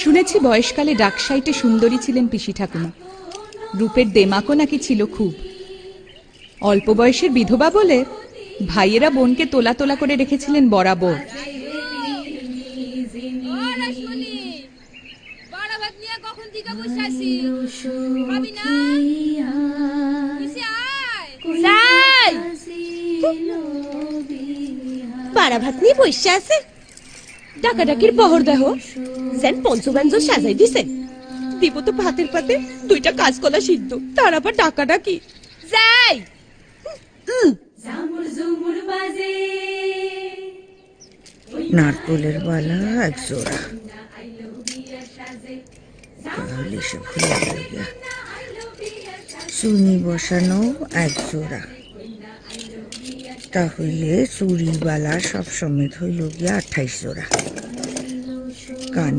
শুনেছি বয়সকালে ডাকসাইটে সুন্দরী ছিলেন পিসি ঠাকুমা, রূপের দেমাকও নাকি ছিল খুব। অল্প বয়সের বিধবা বলে ভাইয়েরা বোনকে তোলা তোলা করে রেখেছিলেন বরাবর। বাড়া ভাত নিয়ে বসে আছে, ডাকাডাকির বহর দেহ যেন পঞ্চব্যঞ্জন সাজাই দিছে। দিব তো ভাতের পাতে দুইটা কাঁচকলা সিদ্ধ, তার আবার ডাকাডাকি। যাই নারকলের বালা এক জোড়া, চুনি বসানো এক জোড়া, তাহলে চুরি বালা সব সমেত হইল গিয়া 28 জোড়া।